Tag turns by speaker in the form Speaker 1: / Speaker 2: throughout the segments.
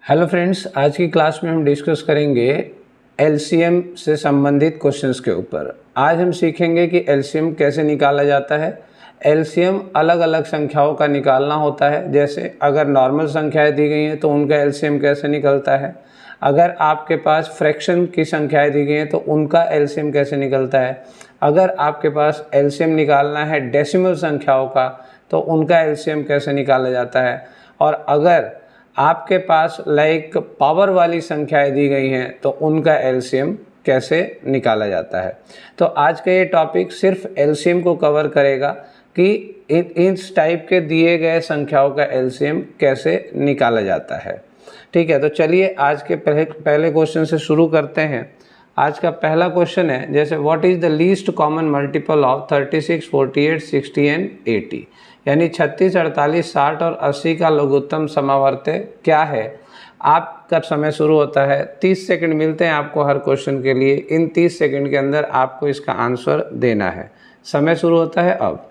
Speaker 1: Hello friends, आज की class में हम डिस्कस करेंगे एलसीएम से संबंधित क्वेश्चंस के ऊपर। आज हम सीखेंगे कि एलसीएम कैसे निकाला जाता है। एलसीएम अलग अलग संख्याओं का निकालना होता है। जैसे अगर नॉर्मल संख्याएं दी गई हैं तो उनका एलसीएम कैसे निकलता है। अगर आपके पास फ्रैक्शन की संख्याएं दी गई हैं तो उनका एलसीएम कैसे निकलता है। अगर आपके पास एलसीएम निकालना है डेसिमल संख्याओं का तो उनका एलसीएम कैसे निकाला जाता है। और अगर आपके पास पावर वाली संख्याएं दी गई हैं तो उनका एलसीएम कैसे निकाला जाता है। तो आज का ये टॉपिक सिर्फ एलसीएम को कवर करेगा कि इस टाइप के दिए गए संख्याओं का एलसीएम कैसे निकाला जाता है। ठीक है, तो चलिए आज के पहले क्वेश्चन से शुरू करते हैं। आज का पहला क्वेश्चन है, जैसे what is the least common multiple of 36, 48, 60 and 80। यानी 36, 48, 60 और 80 का लघुत्तम समावर्त्य क्या है। आपका समय शुरू होता है, 30 सेकंड मिलते हैं आपको हर क्वेश्चन के लिए। इन 30 सेकंड के अंदर आपको इसका आंसर देना है। समय शुरू होता है अब।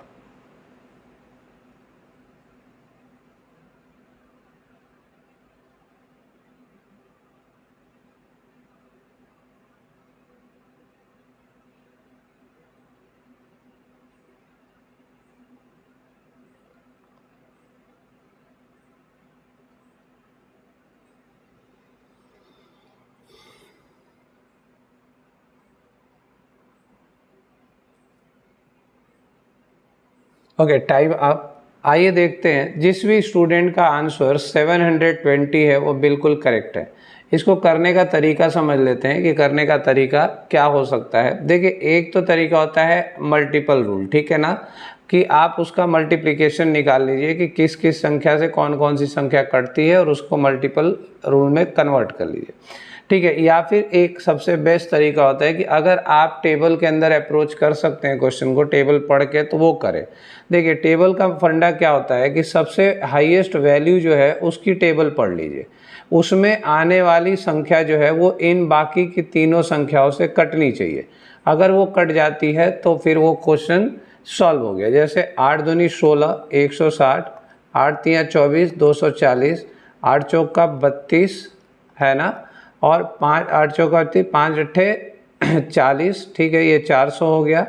Speaker 1: Okay, time up. आइए देखते हैं, जिस भी स्टूडेंट का आंसर 720 है वो बिल्कुल करेक्ट है। इसको करने का तरीका समझ लेते हैं कि करने का तरीका क्या हो सकता है। देखिए, एक तो तरीका होता है मल्टीपल रूल, ठीक है ना, कि आप उसका मल्टीप्लिकेशन निकाल लीजिए कि किस किस संख्या से कौन कौन सी संख्या कटती है और उसको मल्टीपल रूल में कन्वर्ट कर लीजिए। ठीक है, या फिर एक सबसे बेस्ट तरीका होता है कि अगर आप टेबल के अंदर अप्रोच कर सकते हैं क्वेश्चन को टेबल पढ़ के, तो वो करें। देखिए, टेबल का फंडा क्या होता है कि सबसे हाईएस्ट वैल्यू जो है उसकी टेबल पढ़ लीजिए। उसमें आने वाली संख्या जो है वो इन बाकी की तीनों संख्याओं से कटनी चाहिए। अगर वो कट जाती है तो फिर वो क्वेश्चन सॉल्व हो गया। जैसे 8 दूनी 16, 160, 8 तियाँ 24, 240, 8 चौका 32 है ना, और 5 8 चौका 5 अट्ठे 40, ठीक है, ये 400 हो गया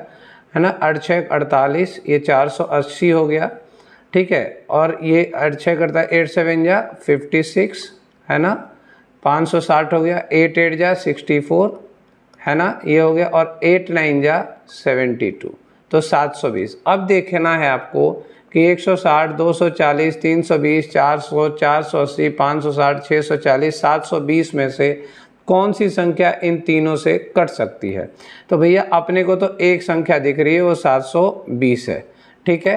Speaker 1: है ना। 8 छः 48, ये 480 हो गया, ठीक है। और ये 8 छः करता 8 7 जा 56 है ना, 560 हो गया। 8 8 जा 64 है ना, ये हो गया। और 8 9 जा 72, तो 720। अब देखना है आपको कि 160, 240, 320, 400, 480, 560, 640, 720 में से कौन सी संख्या इन तीनों से कट सकती है। तो भैया अपने को तो एक संख्या दिख रही है, वो 720 है। ठीक है,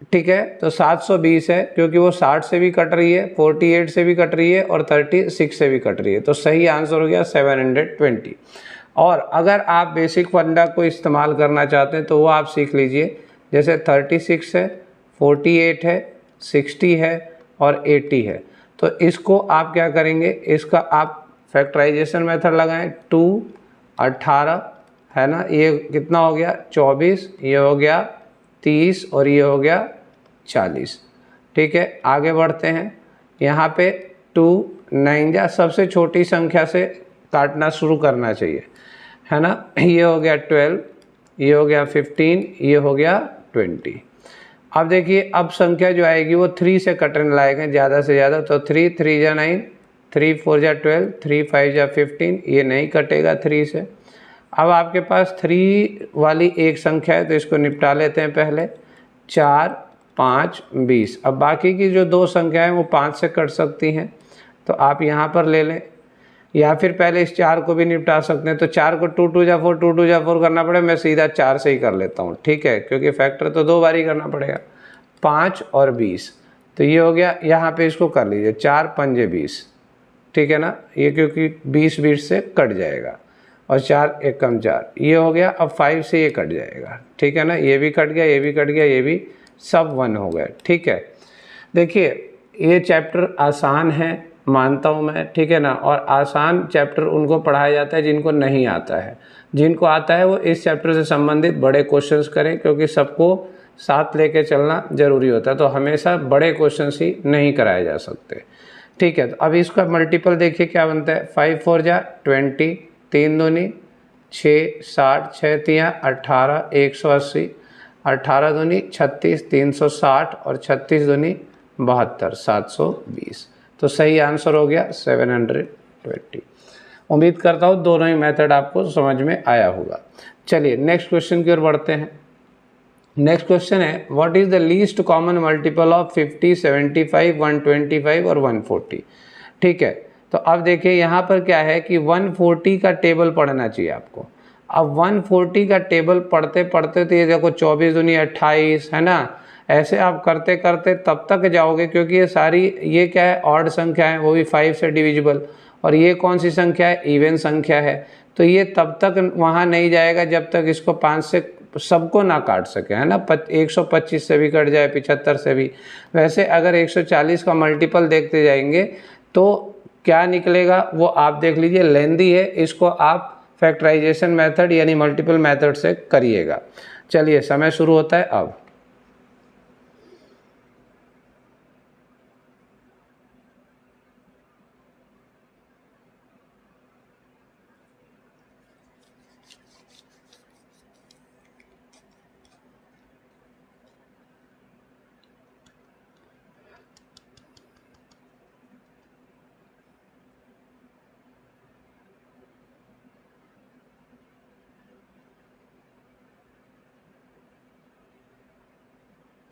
Speaker 1: ठीक है, तो 720 है क्योंकि वो 60 से भी कट रही है, 48 से भी कट रही है और 36 से भी कट रही है। तो सही आंसर हो गया 720। और अगर आप बेसिक फंडा को इस्तेमाल करना चाहते हैं तो वो आप सीख लीजिए। जैसे 36 है, 48 है, 60 है और 80 है। तो इसको आप क्या करेंगे, इसका आप फैक्टराइजेशन मेथड लगाएं। 2 18 है ना, ये कितना हो गया 24, ये हो गया 30 और ये हो गया 40। ठीक है, आगे बढ़ते हैं। यहाँ पे 2 9 जा सबसे छोटी संख्या से काटना शुरू करना चाहिए, है ना। ये हो गया 12, ये हो गया 15, ये हो गया 20। अब देखिए, अब संख्या जो आएगी वो 3 से कटने लायक है ज़्यादा से ज़्यादा। तो 3 3 जा 9, 3 4 जा 12, 3 5 जा 15, ये नहीं कटेगा 3 से। अब आपके पास 3 वाली एक संख्या है तो इसको निपटा लेते हैं पहले। 4 5 20। अब बाकी की जो दो संख्याएं वो 5 से कट सकती हैं, तो आप यहाँ पर ले लें, या फिर पहले इस 4 को भी निपटा सकते हैं। तो 4 को 2 2 जा 4, 2 2 जा 4 करना पड़े, मैं सीधा 4 से ही कर लेता हूँ, ठीक है, क्योंकि फैक्टर तो 2 बार ही करना पड़ेगा। 5 और 20, तो ये हो गया। यहाँ पे इसको कर लीजिए, 4 पंजे 20, ठीक है ना, ये क्योंकि 20 20 से कट जाएगा और 4 1 कम 4, ये हो गया। अब 5 से ये कट जाएगा, ठीक है ना, ये भी कट गया, ये भी कट गया, ये भी, सब 1 हो गए। ठीक है, देखिए ये चैप्टर आसान है मानता हूँ मैं, ठीक है ना। और आसान चैप्टर उनको पढ़ाया जाता है जिनको नहीं आता है। जिनको आता है वो इस चैप्टर से संबंधित बड़े क्वेश्चंस करें, क्योंकि सबको साथ लेके चलना ज़रूरी होता है। तो हमेशा बड़े क्वेश्चंस ही नहीं कराए जा सकते। ठीक है, तो अब इसका मल्टीपल देखिए क्या बनता है, 5 4 जा 20, 3 दूनी 6, 60, 6 तियाँ 18, 180, 18 दूनी 36, 360 और 36 दूनी 72, 720। तो सही आंसर हो गया 720। उम्मीद करता हूँ दोनों ही मेथड आपको समझ में आया होगा। चलिए नेक्स्ट क्वेश्चन की ओर बढ़ते हैं। नेक्स्ट क्वेश्चन है, what is the least common multiple of 50, 75, 125 और 140। ठीक है, तो अब देखिए यहाँ पर क्या है कि 140 का टेबल पढ़ना चाहिए आपको। अब 140 का टेबल पढ़ते पढ़ते तो ये देखो 24 दूनी 28 है ना, ऐसे आप करते करते तब तक जाओगे, क्योंकि ये सारी ये क्या है, ऑड संख्या है, वो भी 5 से डिविजिबल, और ये कौन सी संख्या है, इवन संख्या है। तो ये तब तक वहाँ नहीं जाएगा जब तक इसको 5 से सबको ना काट सके, है ना। 125 से भी कट जाए, 75 से भी। वैसे अगर 140 का मल्टीपल देखते जाएंगे तो क्या निकलेगा वो आप देख लीजिए, लेंदी है, इसको आप फैक्टराइजेशन मेथड यानी मल्टीपल मेथड से करिएगा। चलिए समय शुरू होता है अब।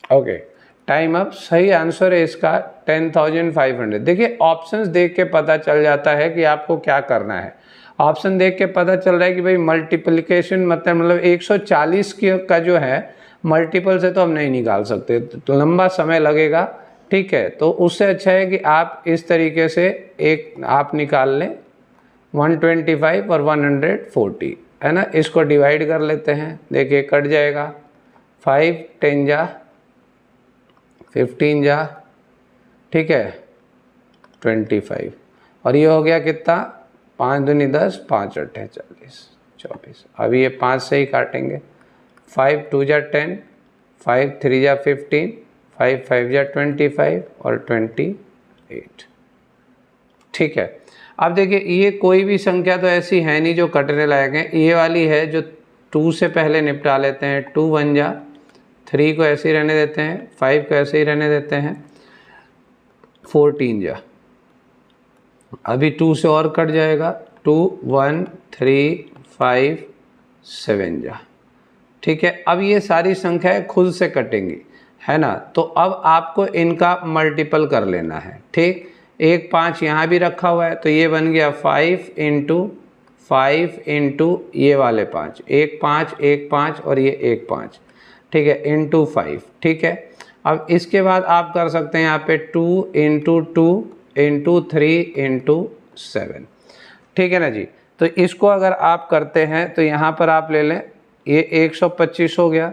Speaker 1: Okay, time up. सही आंसर है इसका 10,500। देखिए ऑप्शंस देख के पता चल जाता है कि आपको क्या करना है। ऑप्शन देख के पता चल रहा है कि भाई मल्टीप्लिकेशन मतलब 140 का जो है मल्टीपल से तो हम नहीं निकाल सकते, तो लंबा समय लगेगा। ठीक है, तो उससे अच्छा है कि आप इस तरीके से एक आप निकाल लें 125 और 140, है ना। इसको डिवाइड कर लेते हैं, देखिए कट जाएगा, 5 10 जा 15 जा, ठीक है 25, और ये हो गया कितना, 5 दूनी 10, 5 अट्ठे 40, 24। अभी ये 5 से ही काटेंगे, 5 2 जा 10, 5 3 जा 15, 5 5 जा 25 और 28। ठीक है, अब देखिए ये कोई भी संख्या तो ऐसी है नहीं जो कटने लायक है, ये वाली है जो 2 से पहले निपटा लेते हैं। 2 1 जा 3 को ऐसे ही रहने देते हैं, 5 को ऐसे ही रहने देते हैं, 14 जा, अभी 2 से और कट जाएगा, 2 1 3 5 7 जा। ठीक है, अब ये सारी संख्याएं खुद से कटेंगी, है ना। तो अब आपको इनका मल्टीपल कर लेना है। ठीक, एक 5 यहाँ भी रखा हुआ है, तो ये बन गया 5 इंटू 5 इंटू ये वाले 5, एक 5 एक 5 और ये एक 5, ठीक है, इंटू 5। ठीक है, अब इसके बाद आप कर सकते हैं यहाँ पे 2 इंटू 2 इंटू 3 इंटू 7। ठीक है ना जी। तो इसको अगर आप करते हैं तो यहाँ पर आप ले लें, ये 125 हो गया।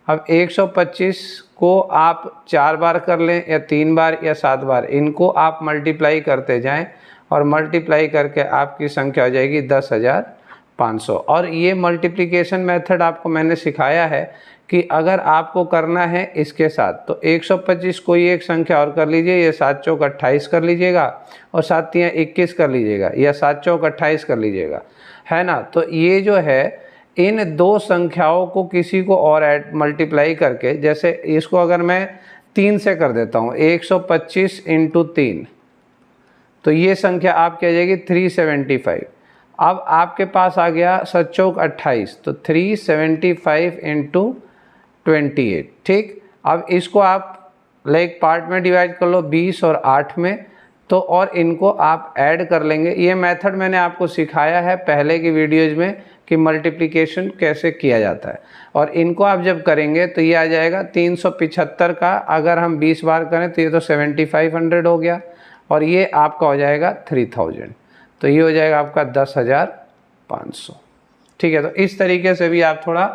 Speaker 1: अब 125 को आप 4 बार कर लें या 3 बार या 7 बार, इनको आप मल्टीप्लाई करते जाएं और मल्टीप्लाई करके आपकी संख्या हो जाएगी 10,500। और ये मल्टीप्लिकेशन मेथड आपको मैंने सिखाया है कि अगर आपको करना है इसके साथ तो 125 कोई एक संख्या और कर लीजिए, ये 7 चौक 28 कर लीजिएगा और 7 तियाँ 21 कर लीजिएगा या 7 चौक 28 कर लीजिएगा, है ना। तो ये जो है इन दो संख्याओं को किसी को और ऐड मल्टीप्लाई करके, जैसे इसको अगर मैं 3 से कर देता हूँ, 125 इंटू 3, तो ये संख्या आपकी आ जाएगी 375। अब आपके पास आ गया 7 चौक 28, तो 375 इंटू 28। ठीक, अब इसको आप लाइक पार्ट में डिवाइड कर लो 20 और 8 में, तो और इनको आप ऐड कर लेंगे। ये मेथड मैंने आपको सिखाया है पहले की वीडियोज़ में कि मल्टीप्लिकेशन कैसे किया जाता है, और इनको आप जब करेंगे तो ये आ जाएगा 375 का अगर हम 20 बार करें तो ये तो 7500 हो गया, और ये आपका हो जाएगा 3000, तो ये हो जाएगा आपका 10,500। ठीक है, तो इस तरीके से भी आप थोड़ा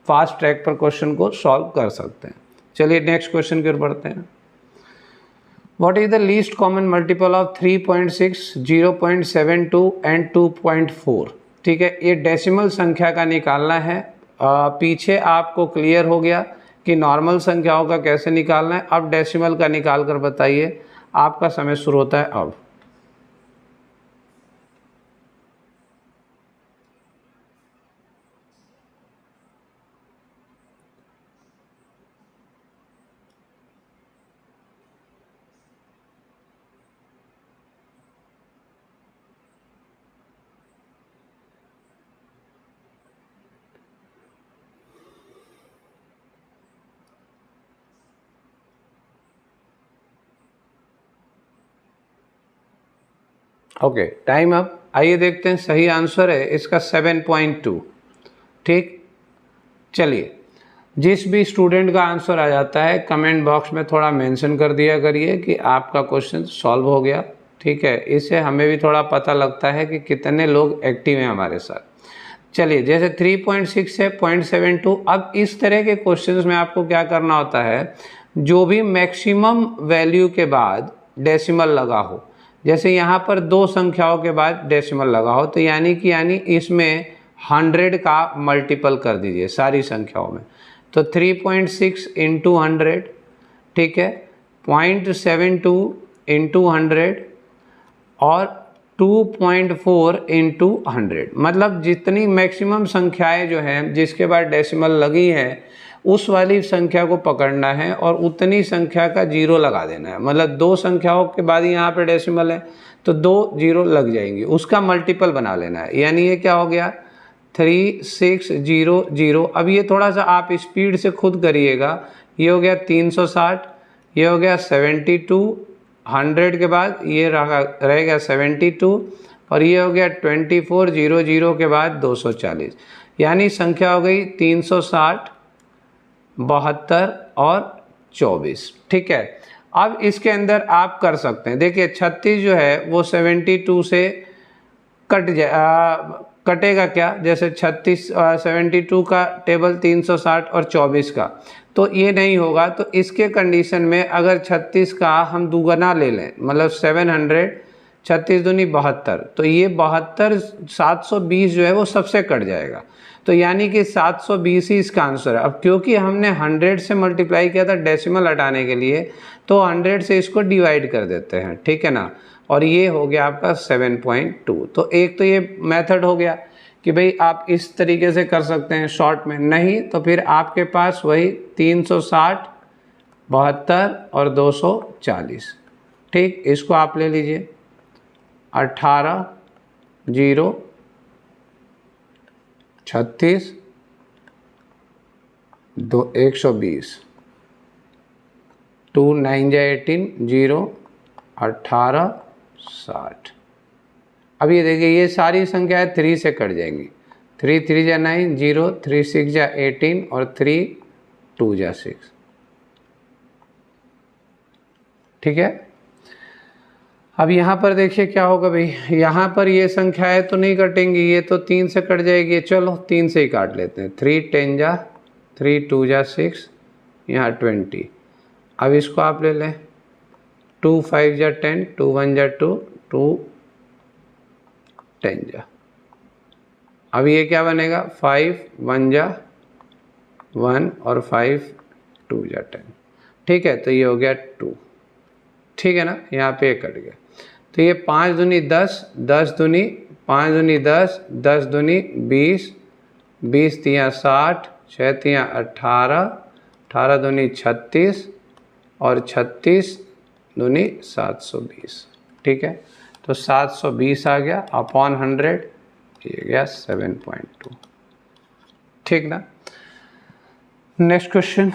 Speaker 1: फास्ट ट्रैक पर क्वेश्चन को सॉल्व कर सकते हैं। चलिए नेक्स्ट क्वेश्चन की ओर बढ़ते हैं। What is the least common multiple of 3.6, 0.72 and 2.4? ठीक है, ये डेसिमल संख्या का निकालना है। पीछे आपको क्लियर हो गया कि नॉर्मल संख्याओं का कैसे निकालना है, अब डेसिमल का निकाल कर बताइए। आपका समय शुरू होता है अब। Okay, time up. आइए देखते हैं, सही आंसर है इसका 7.2। ठीक, चलिए, जिस भी स्टूडेंट का आंसर आ जाता है कमेंट बॉक्स में थोड़ा मेंशन कर दिया करिए कि आपका क्वेश्चन सॉल्व हो गया। ठीक है, इससे हमें भी थोड़ा पता लगता है कि कितने लोग एक्टिव हैं हमारे साथ। चलिए, जैसे 3.6 है 0.72। अब इस तरह के क्वेश्चंस में आपको क्या करना होता है, जो भी मैक्सिमम वैल्यू के बाद डेसिमल लगा हो, जैसे यहाँ पर दो संख्याओं के बाद डेसिमल लगा हो, तो यानी इसमें 100 का मल्टीपल कर दीजिए सारी संख्याओं में। तो 3.6 इंटू 100, ठीक है, 0.72 इंटू 100 और 2.4 इंटू 100। मतलब जितनी मैक्सिमम संख्याएं जो हैं जिसके बाद डेसिमल लगी हैं उस वाली संख्या को पकड़ना है और उतनी संख्या का जीरो लगा देना है। मतलब दो संख्याओं के बाद यहाँ पे डेसिमल है तो दो जीरो लग जाएंगे, उसका मल्टीपल बना लेना है। यानी ये क्या हो गया, 3600। अब ये थोड़ा सा आप स्पीड से खुद करिएगा। ये हो गया 360, ये हो गया 72, 100 के बाद ये रहेगा 72 और ये हो गया 2400 के बाद 240। यानी संख्या हो गई 360, 72 और 24। ठीक है, अब इसके अंदर आप कर सकते हैं, देखिए 36 जो है वो 72 से कटेगा क्या, जैसे 72 का टेबल 360 और 24 का, तो ये नहीं होगा। तो इसके कंडीशन में अगर 36 का हम दुगना ले लें, मतलब 700, 36 दूनी 72, तो ये 72 720 जो है वो सबसे कट जाएगा। तो यानी कि 720 ही इसका आंसर है। अब क्योंकि हमने 100 से मल्टीप्लाई किया था डेसिमल हटाने के लिए, तो 100 से इसको डिवाइड कर देते हैं, ठीक है ना। और ये हो गया आपका 7.2। तो एक तो ये मेथड हो गया कि भाई आप इस तरीके से कर सकते हैं शॉर्ट में, नहीं तो फिर आपके पास वही 360, 72 और 240। ठीक, इसको आप ले लीजिए 18, 0, 36, 120, 2 9 जा 18, 0, 18, 60। अब ये देखिए ये सारी संख्याएं 3 से कट जाएंगी। 3 3 जा 9, 0, 3 6 जा 18 और 3 2 जा 6। ठीक है, अब यहाँ पर देखिए क्या होगा भाई, यहाँ पर ये संख्याएं तो नहीं कटेंगी, ये तो 3 से कट जाएगी। चलो 3 से ही काट लेते हैं। 3 10 जा 3, 2 जा 6, यहाँ 20। अब इसको आप ले लें 2 5 जा 10, 2 1 जा 2, 2 10 जा। अब ये क्या बनेगा, 5 1 जा 1 और 5 2 जा 10। ठीक है, तो ये हो गया 2। ठीक है ना, यहाँ पे कट गया। तो ये 5 दूनी 10, 10 दूनी 5 दूनी 10, 10 दूनी 20, 20 तियाँ 60, 6 तियाँ 18, 18 दूनी 36 और 36 दूनी 720। ठीक है, तो 720 आ गया अपॉन 100, ये गया 7.2। ठीक ना। नेक्स्ट क्वेश्चन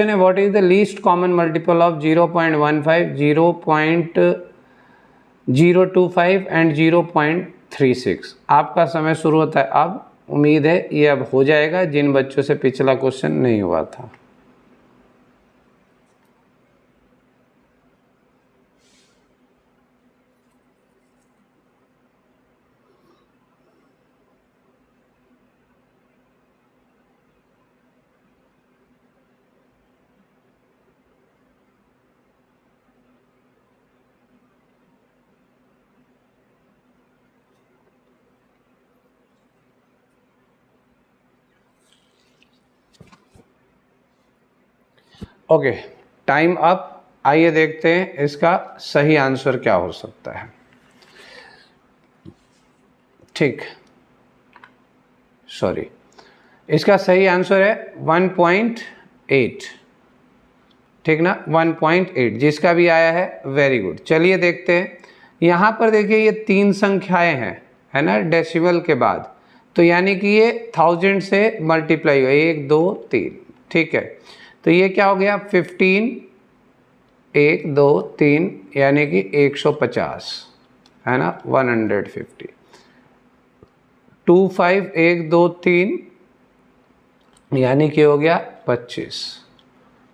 Speaker 1: है, what is the least common multiple of 0.15, 0.025 and 0.36। आपका समय शुरू होता है अब। उम्मीद है ये अब हो जाएगा जिन बच्चों से पिछला क्वेश्चन नहीं हुआ था। Okay, time up. आइए देखते हैं इसका सही आंसर क्या हो सकता है। ठीक, सॉरी, इसका सही आंसर है 1.8। ठीक ना, 1.8 जिसका भी आया है, वेरी गुड। चलिए देखते हैं, यहाँ पर देखिए ये 3 संख्याएं हैं, है ना, डेसिमल के बाद। तो यानी कि ये 1000 से मल्टीप्लाई हुआ, 1 2 3। ठीक है, तो ये क्या हो गया 15 1 2 3 यानी कि 150 है ना, 150। 2 5 1 2 3 यानी कि हो गया 25,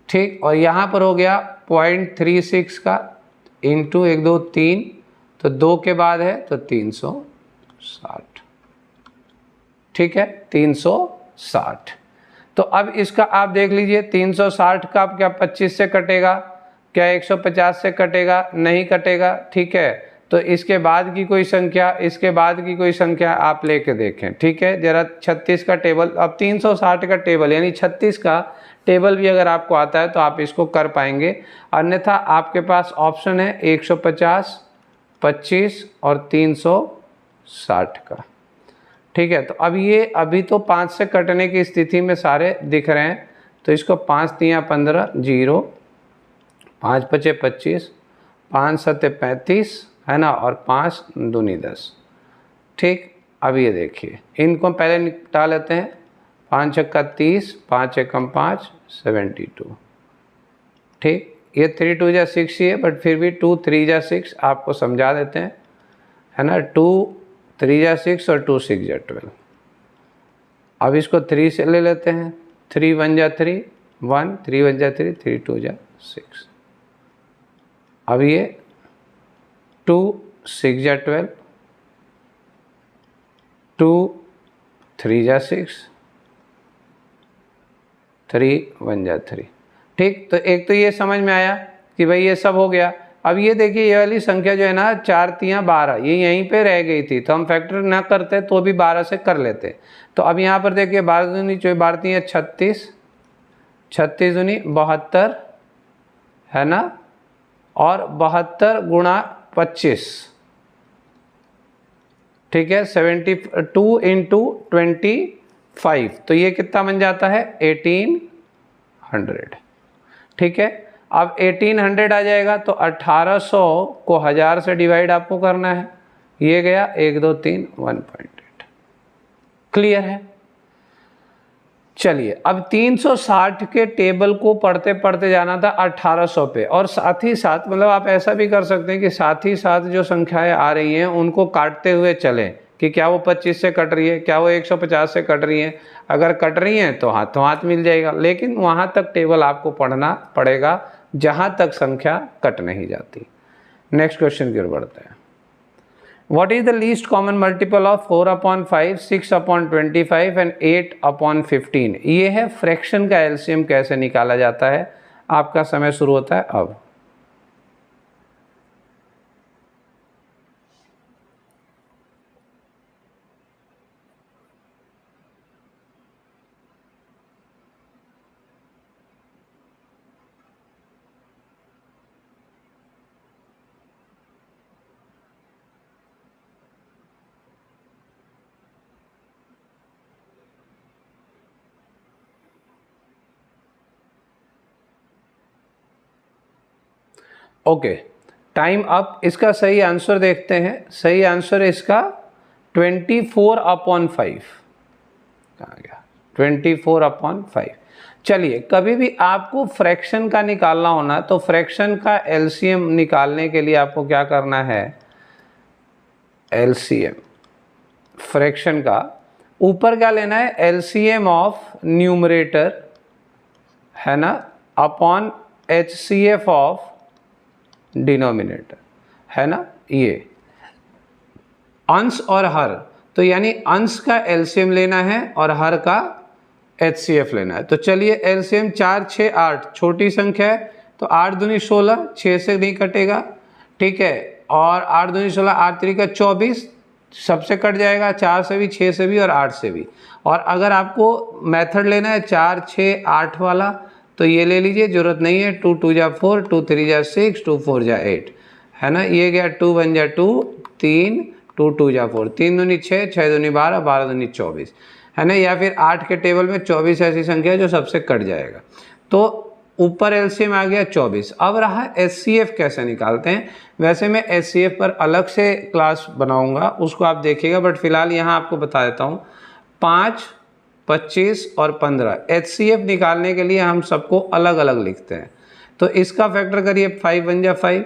Speaker 1: ठीक। और यहाँ पर हो गया 0.36 का इंटू 1 2 3, तो 2 के बाद है तो 360, ठीक है, 360। तो अब इसका आप देख लीजिए 360 का क्या 25 से कटेगा, क्या 150 से कटेगा, नहीं कटेगा, ठीक है। तो इसके बाद की कोई संख्या, इसके बाद की कोई संख्या आप लेके देखें, ठीक है। जरा 36 का टेबल, अब 360 का टेबल यानी 36 का टेबल भी अगर आपको आता है तो आप इसको कर पाएंगे, अन्यथा आपके पास ऑप्शन है 150, 25 और 360 का, ठीक है। तो अब ये अभी तो 5 से कटने की स्थिति में सारे दिख रहे हैं, तो इसको 5 तियाँ 15 0, 5 पचे 25, 5 सत्ते 35 है ना, और 5 दूनी 10, ठीक। अब ये देखिए इनको पहले निपटा लेते हैं। 5 छक्का 30, 5 एकम 5, 72, ठीक। ये 3 2 जा 6 ही है, बट फिर भी 2 3 जा 6 आपको समझा देते हैं, है ना। 2 3 जा 6 और 2 6 जा 12। अब इसको 3 से ले लेते हैं, 3 1 जा 3 1, 3 1 जा 3, 3 2 जा 6। अब ये 2 6 जा 12, 2 3 जा 6, 3 1 जा 3, ठीक। तो एक तो ये समझ में आया कि भाई ये सब हो गया। अब ये देखिए ये वाली संख्या जो है ना 4 तियाँ 12, ये यहीं पे रह गई थी, तो हम फैक्टर ना करते तो भी 12 से कर लेते। तो अब यहाँ पर देखिए 12 दूनी 12 तियाँ 36, 36 दूनी 72 है ना, और 72 गुणा 25, ठीक है, 72 इंटू 25, तो ये कितना बन जाता है 1800, ठीक है। अब 1800 आ जाएगा तो 1800 को 1000 से डिवाइड आपको करना है, ये गया 1 2 3 1.8, क्लियर है। चलिए अब 360 के टेबल को पढ़ते पढ़ते जाना था 1800 पे, और साथ ही साथ मतलब आप ऐसा भी कर सकते हैं कि साथ ही साथ जो संख्याएं आ रही हैं उनको काटते हुए चलें कि क्या वो 25 से कट रही है, क्या वो 150 से कट रही है। अगर कट रही हैं तो हाथों हाथ मिल जाएगा, लेकिन वहाँ तक टेबल आपको पढ़ना पड़ेगा जहाँ तक संख्या कट नहीं जाती। नेक्स्ट क्वेश्चन की ओर बढ़ते हैं। What is the least common multiple of 4/5, 6/25 and 8/15? ये है फ्रैक्शन का एलसीएम कैसे निकाला जाता है। आपका समय शुरू होता है अब। Okay, time up. इसका सही आंसर देखते हैं। सही आंसर है इसका 24/5। कहाँ गया 24/5। चलिए कभी भी आपको फ्रैक्शन का निकालना होना तो फ्रैक्शन का एलसीएम निकालने के लिए आपको क्या करना है, एलसीएम फ्रैक्शन का ऊपर क्या लेना है, एलसीएम ऑफ न्यूमरेटर है ना अपॉन एचसीएफ ऑफ डिनोमिनेटर है ना। ये अंश और हर, तो यानी अंश का एलसीएम लेना है और हर का एचसीएफ लेना है। तो चलिए एलसीएम 4 6 8 छोटी संख्या है तो 8 दूनी 16, 6 से नहीं कटेगा, ठीक है। और 8 दूनी 16, 8 त्रिका 24, सबसे कट जाएगा, 4 से भी, 6 से भी और 8 से भी। और अगर आपको मेथड लेना है 4 6 8 वाला तो ये ले लीजिए, जरूरत नहीं है। 2 2 जा 4, 2 3 जा 6, 2 4 जा 8 है ना। ये गया 2 1 जा 2 3, 2 2 जा 4, 3 दूनी 6, 6 दूनी 12, 12 दूनी 24 है ना। या फिर 8 के टेबल में 24 ऐसी संख्या है जो सबसे कट जाएगा। तो ऊपर एलसीएम आ गया 24। अब रहा एचसीएफ कैसे निकालते हैं। वैसे मैं एचसीएफ पर अलग से क्लास बनाऊंगा, उसको आप देखिएगा, बट फिलहाल यहाँ आपको बता देता हूँ। 5 25 और 15 एचसीएफ निकालने के लिए हम सबको अलग अलग लिखते हैं। तो इसका फैक्टर करिए 5 1 जा 5,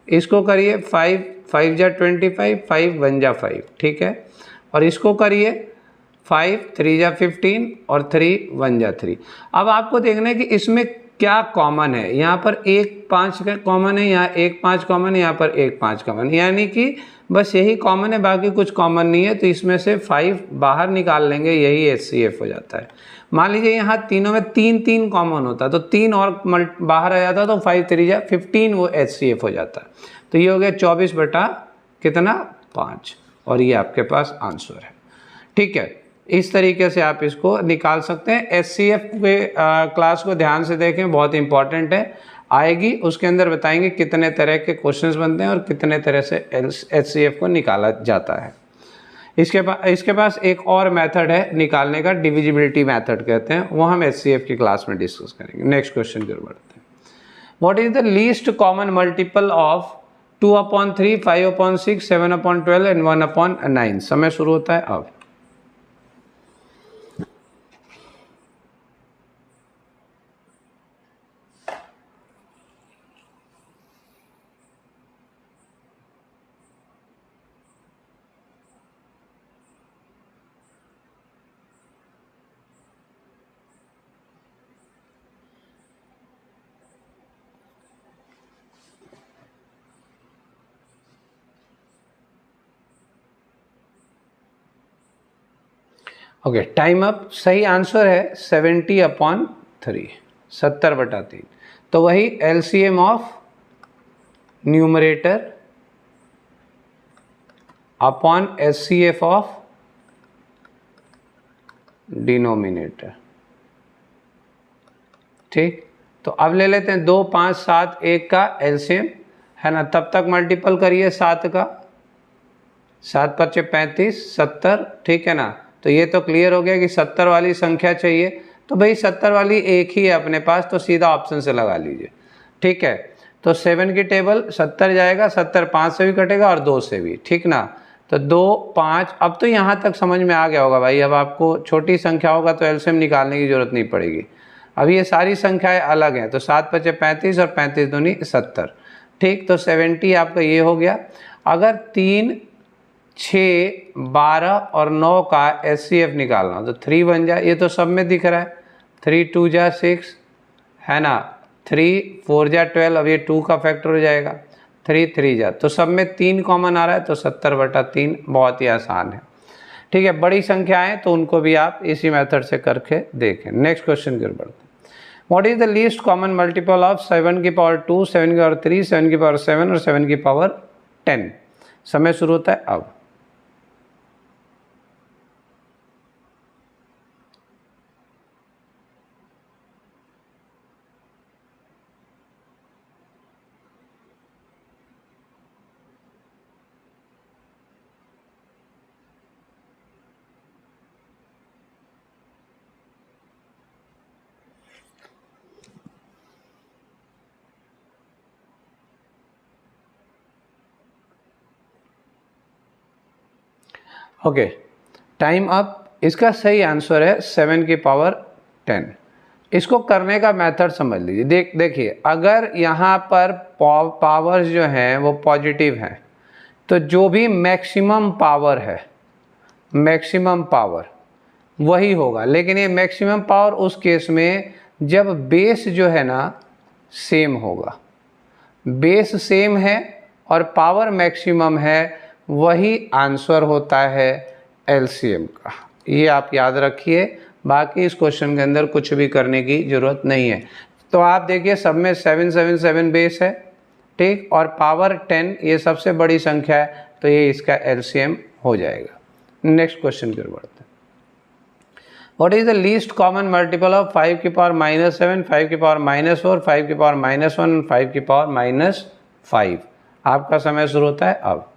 Speaker 1: इसको करिए 5 5 जा 25, 5 1 जा 5, ठीक है। और इसको करिए 5 3 जा 15 और 3 1 जा 3। अब आपको देखना है कि इसमें क्या कॉमन है। यहाँ पर 1 5 का कॉमन है, यहाँ 1 5 कॉमन है, यहाँ पर 1 5 कॉमन है, यानी कि बस यही कॉमन है, बाकी कुछ कॉमन नहीं है। तो इसमें से 5 बाहर निकाल लेंगे, यही HCF हो जाता है। मान लीजिए यहाँ तीनों में 3 3 कॉमन होता तो 3 और बाहर आ जाता, तो 5 3 जा 15 वो HCF हो जाता। तो ये हो गया 24 बटा कितना 5, और ये आपके पास आंसर है, ठीक है। इस तरीके से आप इसको निकाल सकते हैं। HCF के क्लास को ध्यान से देखें, बहुत इंपॉर्टेंट है, आएगी। उसके अंदर बताएंगे कितने तरह के क्वेश्चंस बनते हैं और कितने तरह से HCF को निकाला जाता है। इसके पास एक और मेथड है निकालने का, डिविजिबिलिटी मेथड कहते हैं, वो हम HCF की क्लास में डिस्कस करेंगे। नेक्स्ट क्वेश्चन की ओर बढ़ते हैं। What is the least common multiple of 2/3, 5/6, 7/12 and 1/9? समय शुरू होता है अब। Okay, time up. सही आंसर है 70/3, 70/3। तो वही LCM of numerator upon HCF of denominator, ठीक। तो अब ले लेते हैं 2 5 7 1 का LCM है ना, तब तक मल्टीपल करिए 7 का, 7 5 35 70, ठीक है ना। तो ये तो क्लियर हो गया कि 70 वाली संख्या चाहिए। तो भाई 70 वाली एक ही है अपने पास, तो सीधा ऑप्शन से लगा लीजिए, ठीक है। तो 7 की टेबल 70 जाएगा, 70 5 से भी कटेगा और 2 से भी, ठीक ना। तो 2 5, अब तो यहाँ तक समझ में आ गया होगा भाई। अब आपको छोटी संख्या होगा तो LCM निकालने की जरूरत नहीं पड़ेगी। अब ये सारी संख्याएं अलग हैं, तो 7 5 35 और 35 दूनी 70, ठीक। तो 70 आपका ये हो गया। अगर 3 6 12 और 9 का HCF निकालना, तो 3 बन जाए, ये तो सब में दिख रहा है। 3 2 जा 6 है ना, 3 4 जा 12, अब ये 2 का फैक्टर हो जाएगा, 3 3 जा, तो सब में 3 कॉमन आ रहा है, तो 70/3, बहुत ही आसान है, ठीक है। बड़ी संख्याएं तो उनको भी आप इसी मेथड से करके देखें। नेक्स्ट क्वेश्चन की ओर बढ़ते हैं। What is the least common multiple of 7 की पावर 2, 7 की पावर 3, 7 की पावर 7 और 7 की पावर 10? समय शुरू होता है अब। Okay, time up. इसका सही आंसर है 7 की पावर 10। इसको करने का मेथड समझ लीजिए। देखिए, अगर यहाँ पर पावर्स जो हैं वो पॉजिटिव हैं, तो जो भी मैक्सिमम पावर है, मैक्सिमम पावर वही होगा। लेकिन ये मैक्सिमम पावर उस केस में जब बेस जो है ना सेम होगा। बेस सेम है और पावर मैक्सिमम है, वही आंसर होता है LCM का। ये आप याद रखिए, बाकी इस क्वेश्चन के अंदर कुछ भी करने की ज़रूरत नहीं है। तो आप देखिए, सब में 777 बेस है, ठीक, और पावर 10 ये सबसे बड़ी संख्या है, तो ये इसका LCM हो जाएगा। नेक्स्ट क्वेश्चन की ओर बढ़ते हैं। What is the least common multiple of 5 की पावर -7, 5 की पावर -4, 5 की पावर -1, 5 की पावर -5? आपका समय शुरू होता है अब।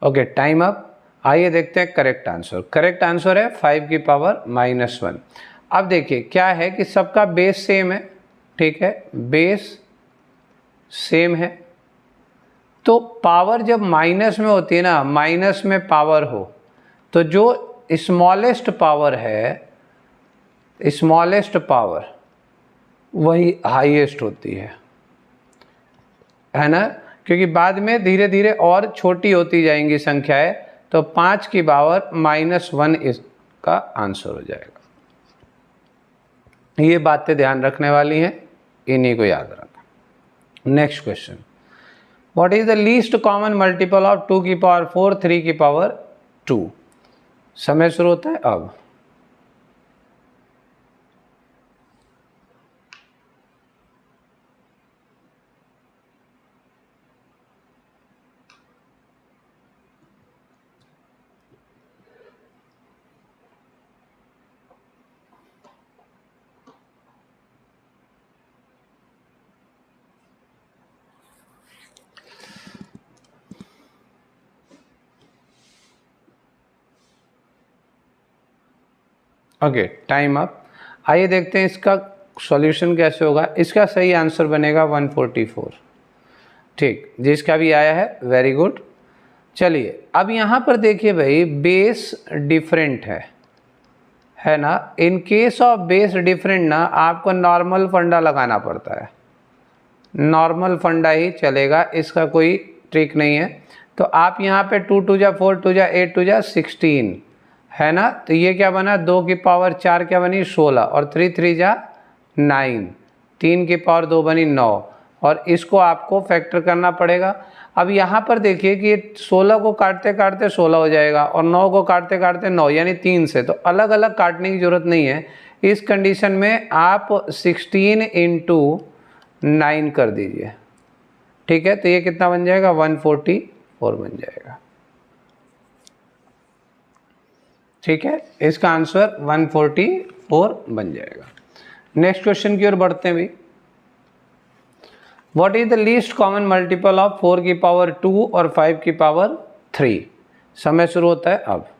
Speaker 1: Okay, time up. आइए देखते हैं करेक्ट आंसर। करेक्ट आंसर है 5 की पावर -1। अब देखिए क्या है कि सबका बेस सेम है, ठीक है, बेस सेम है, तो पावर जब माइनस में होती है ना, माइनस में पावर हो, तो जो स्मॉलेस्ट पावर है, स्मॉलेस्ट पावर वही हाईएस्ट होती है ना, क्योंकि बाद में धीरे धीरे और छोटी होती जाएंगी संख्याएं, तो 5 की पावर -1 इसका आंसर हो जाएगा। ये बातें ध्यान रखने वाली हैं, इन्हीं को याद रखना। Next question, what is the least common multiple of 2 की पावर 4 3 की पावर 2? समय शुरू होता है अब। Okay, time up. आइए देखते हैं इसका सॉल्यूशन कैसे होगा। इसका सही आंसर बनेगा 144। ठीक, जिसका भी आया है वेरी गुड। चलिए अब यहाँ पर देखिए भाई, बेस डिफरेंट है ना। In case of base different ना, आपको नॉर्मल फंडा लगाना पड़ता है, नॉर्मल फंडा ही चलेगा, इसका कोई ट्रिक नहीं है। तो आप यहाँ पे 2 2 जा 4 2 जा 8 2 जा 16 है ना, तो ये क्या बना, 2 की पावर 4 क्या बनी 16, और 3 3 जा 9, 3 की पावर 2 बनी 9, और इसको आपको फैक्टर करना पड़ेगा। अब यहाँ पर देखिए कि 16 को काटते काटते 16 हो जाएगा, और 9 को काटते काटते 9, यानी 3 से, तो अलग अलग काटने की ज़रूरत नहीं है। इस कंडीशन में आप 16 × 9 कर दीजिए, ठीक है, तो ये कितना बन जाएगा, 144 बन जाएगा। ठीक है, इसका आंसर 144 बन जाएगा। नेक्स्ट क्वेश्चन की ओर बढ़ते हैं भी। What is the least common multiple of 4 की पावर 2 और 5 की पावर 3? समय शुरू होता है अब।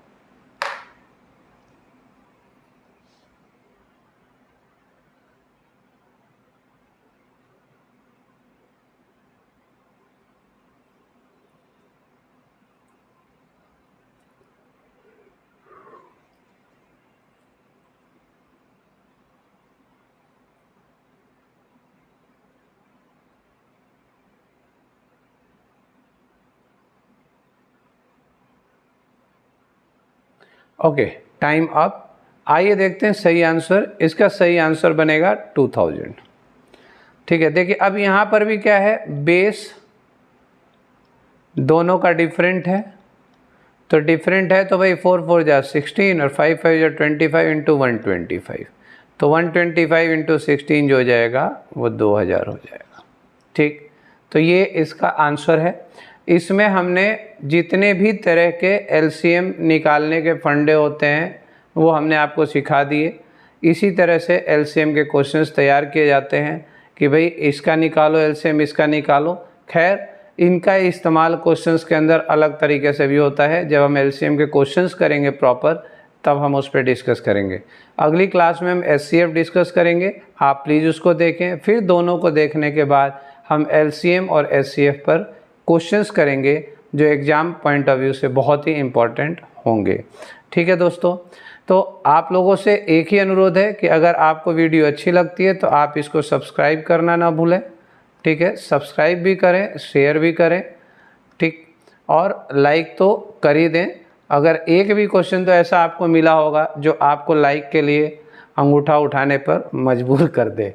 Speaker 1: Okay, time up. आइए देखते हैं सही आंसर। इसका सही आंसर बनेगा 2000। ठीक है, देखिए अब यहाँ पर भी क्या है, बेस दोनों का डिफरेंट है, तो डिफरेंट है तो भाई 4 4 जा 16 और 5 5 जा 25 इंटू 125, तो 125 इंटू 16 जो हो जाएगा वो 2000 हो जाएगा। ठीक, तो ये इसका आंसर है। इसमें हमने जितने भी तरह के एलसीएम निकालने के फंडे होते हैं वो हमने आपको सिखा दिए। इसी तरह से एलसीएम के क्वेश्चंस तैयार किए जाते हैं कि भाई इसका निकालो एलसीएम, इसका निकालो। खैर, इनका इस्तेमाल क्वेश्चंस के अंदर अलग तरीके से भी होता है। जब हम एलसीएम के क्वेश्चंस करेंगे प्रॉपर, तब हम उस पर डिस्कस करेंगे। अगली क्लास में हम एचसीएफ डिस्कस करेंगे, आप प्लीज़ उसको देखें। फिर दोनों को देखने के बाद हम एलसीएम और एचसीएफ पर क्वेश्चंस करेंगे जो एग्ज़ाम पॉइंट ऑफ व्यू से बहुत ही इम्पॉर्टेंट होंगे। ठीक है दोस्तों, तो आप लोगों से एक ही अनुरोध है कि अगर आपको वीडियो अच्छी लगती है तो आप इसको सब्सक्राइब करना ना भूलें। ठीक है, सब्सक्राइब भी करें, शेयर भी करें, ठीक, और लाइक तो कर ही दें। अगर एक भी क्वेश्चन तो ऐसा आपको मिला होगा जो आपको लाइक के लिए अंगूठा उठाने पर मजबूर कर दे।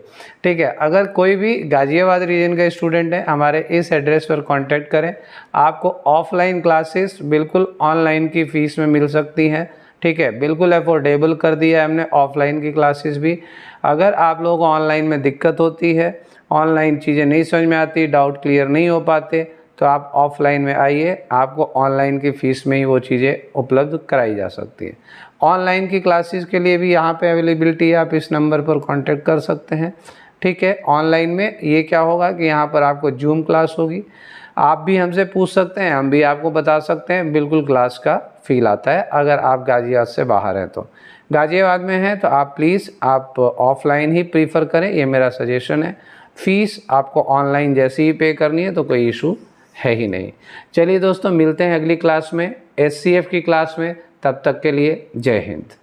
Speaker 1: ठीक है, अगर कोई भी गाज़ियाबाद रीजन का स्टूडेंट है, हमारे इस एड्रेस पर कांटेक्ट करें। आपको ऑफलाइन क्लासेस बिल्कुल ऑनलाइन की फ़ीस में मिल सकती हैं। ठीक है, बिल्कुल अफोर्डेबल कर दिया है हमने ऑफलाइन की क्लासेस भी। अगर आप लोगों को ऑनलाइन में दिक्कत होती है, ऑनलाइन चीज़ें नहीं समझ में आती, डाउट क्लियर नहीं हो पाते, तो आप ऑफलाइन में आइए, आपको ऑनलाइन की फ़ीस में ही वो चीज़ें उपलब्ध कराई जा सकती हैं। ऑनलाइन की क्लासेस के लिए भी यहाँ पे अवेलेबिलिटी है, आप इस नंबर पर कांटेक्ट कर सकते हैं। ठीक है, ऑनलाइन में ये क्या होगा कि यहाँ पर आपको जूम क्लास होगी, आप भी हमसे पूछ सकते हैं, हम भी आपको बता सकते हैं, बिल्कुल क्लास का फील आता है अगर आप गाज़ियाबाद से बाहर हैं तो। गाज़ियाबाद में हैं तो आप प्लीज़ आप ऑफ़लाइन ही प्रीफर करें, ये मेरा सजेशन है। फ़ीस आपको ऑनलाइन जैसे ही पे करनी है तो कोई इशू है ही नहीं। चलिए दोस्तों, मिलते हैं अगली क्लास में, SCF की क्लास में। तब तक के लिए जय हिंद।